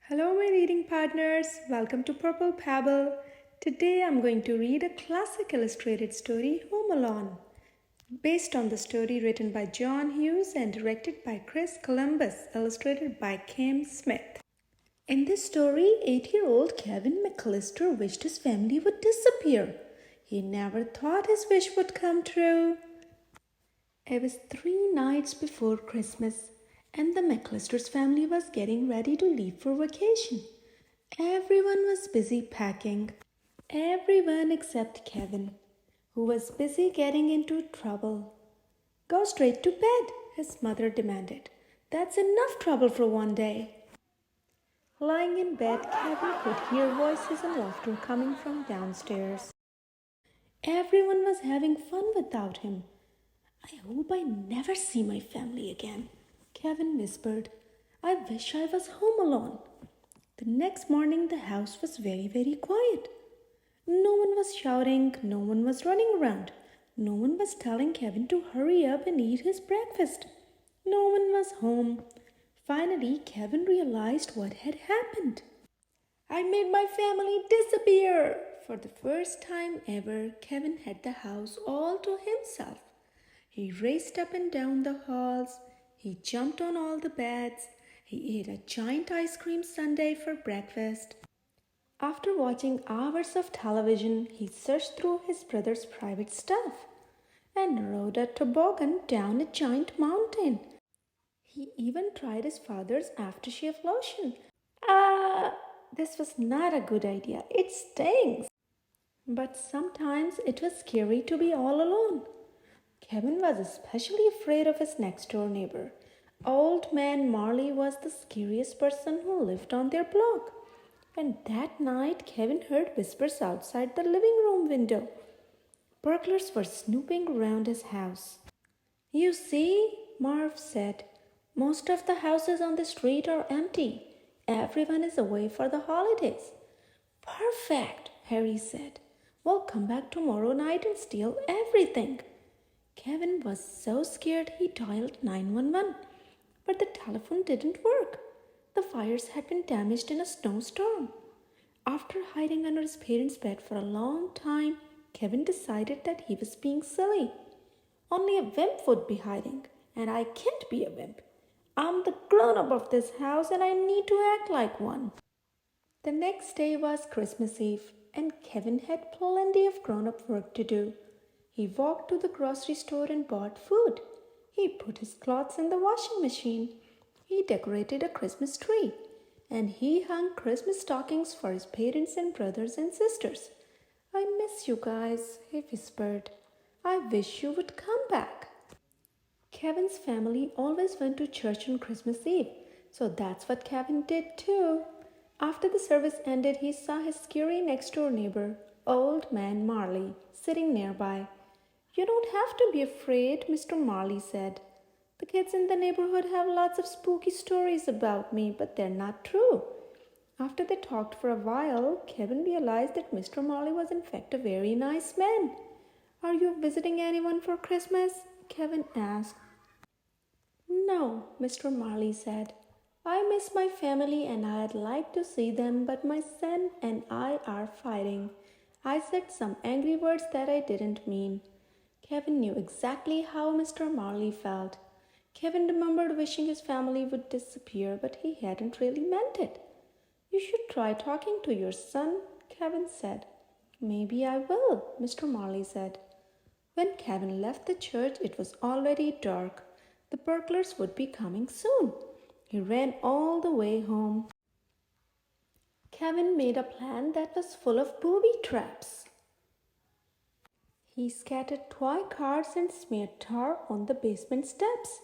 Hello, my reading partners. Welcome to Purple Pebble. Today I'm going to read a classic illustrated story, Home Alone, based on the story written by John Hughes and directed by Chris Columbus, illustrated by Kim Smith. In this story, 8-year-old Kevin McCallister wished his family would disappear. He never thought his wish would come true. It was 3 nights before Christmas, and the McCallister's family was getting ready to leave for vacation. Everyone was busy packing. Everyone except Kevin, who was busy getting into trouble. "Go straight to bed," his mother demanded. "That's enough trouble for one day." Lying in bed, Kevin could hear voices and laughter coming from downstairs. Everyone was having fun without him. "I hope I never see my family again," Kevin whispered. "I wish I was home alone." The next morning, the house was very, very quiet. No one was shouting, no one was running around, no one was telling Kevin to hurry up and eat his breakfast. No one was home. Finally, Kevin realized what had happened. "I made my family disappear!" For the first time ever, Kevin had the house all to himself. He raced up and down the halls. He jumped on all the beds. He ate a giant ice cream sundae for breakfast. After watching hours of television, he searched through his brother's private stuff and rode a toboggan down a giant mountain. He even tried his father's aftershave lotion. This was not a good idea. It stings. But sometimes it was scary to be all alone. Kevin was especially afraid of his next-door neighbor. Old man Marley was the scariest person who lived on their block. And that night, Kevin heard whispers outside the living room window. Burglars were snooping around his house. "You see," Marv said, "most of the houses on the street are empty. Everyone is away for the holidays." "Perfect," Harry said. "We'll come back tomorrow night and steal everything." Kevin was so scared he dialed 911, but the telephone didn't work. The wires had been damaged in a snowstorm. After hiding under his parents' bed for a long time, Kevin decided that he was being silly. "Only a wimp would be hiding, and I can't be a wimp. I'm the grown-up of this house and I need to act like one." The next day was Christmas Eve, and Kevin had plenty of grown-up work to do. He walked to the grocery store and bought food. He put his clothes in the washing machine. He decorated a Christmas tree. And he hung Christmas stockings for his parents and brothers and sisters. "I miss you guys," he whispered. "I wish you would come back." Kevin's family always went to church on Christmas Eve, so that's what Kevin did too. After the service ended, he saw his scary next-door neighbor, Old Man Marley, sitting nearby. "You don't have to be afraid," Mr. Marley said. "The kids in the neighborhood have lots of spooky stories about me, but they're not true." After they talked for a while, Kevin realized that Mr. Marley was in fact a very nice man. "Are you visiting anyone for Christmas?" Kevin asked. "No," Mr. Marley said. "I miss my family and I'd like to see them, but my son and I are fighting. I said some angry words that I didn't mean." Kevin knew exactly how Mr. Marley felt. Kevin remembered wishing his family would disappear, but he hadn't really meant it. "You should try talking to your son," Kevin said. "Maybe I will," Mr. Marley said. When Kevin left the church, it was already dark. The burglars would be coming soon. He ran all the way home. Kevin made a plan that was full of booby traps. He scattered toy cars and smeared tar on the basement steps.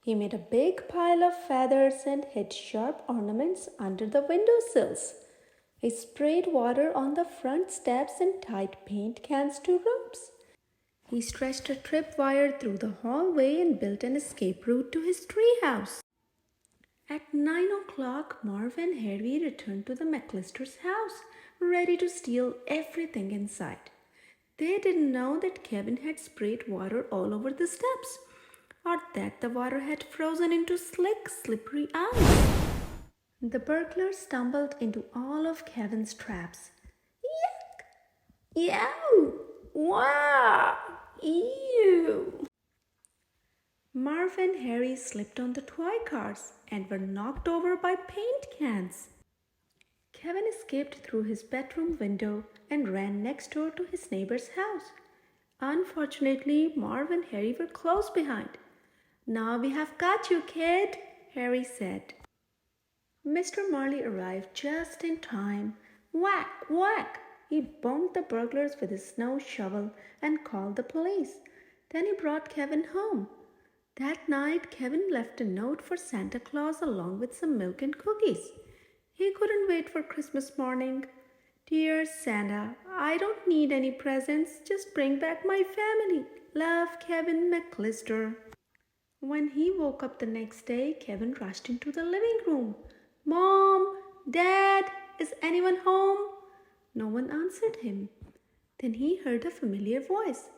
He made a big pile of feathers and hid sharp ornaments under the windowsills. He sprayed water on the front steps and tied paint cans to ropes. He stretched a tripwire through the hallway and built an escape route to his treehouse. At 9 o'clock, Marv and Harry returned to the McCallister's house, ready to steal everything inside. They didn't know that Kevin had sprayed water all over the steps, or that the water had frozen into slick, slippery ice. The burglar stumbled into all of Kevin's traps. Yuck! Yow! Wow! Ew! Marv and Harry slipped on the toy cars and were knocked over by paint cans. Kevin escaped through his bedroom window and ran next door to his neighbor's house. Unfortunately, Marv and Harry were close behind. "Now we have got you, kid," Harry said. Mr. Marley arrived just in time. Whack, whack! He bonked the burglars with his snow shovel and called the police. Then he brought Kevin home. That night, Kevin left a note for Santa Claus along with some milk and cookies. He couldn't wait for Christmas morning. "Dear Santa, I don't need any presents. Just bring back my family. Love, Kevin McCallister." When he woke up the next day, Kevin rushed into the living room. "Mom, Dad, is anyone home?" No one answered him. Then he heard a familiar voice.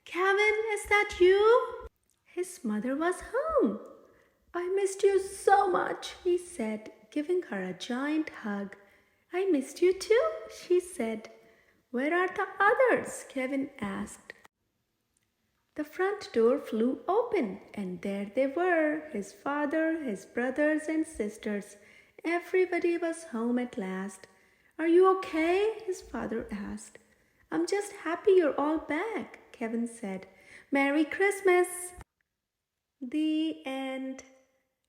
"Kevin, is that you?" His mother was home. "I missed you so much," he said, giving her a giant hug. "I missed you too," she said. "Where are the others?" Kevin asked. The front door flew open, and there they were, his father, his brothers and sisters. Everybody was home at last. "Are you okay?" his father asked. "I'm just happy you're all back," Kevin said. "Merry Christmas!" The end.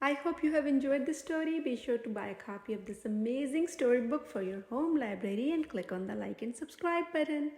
I hope you have enjoyed the story. Be sure to buy a copy of this amazing storybook for your home library and click on the like and subscribe button.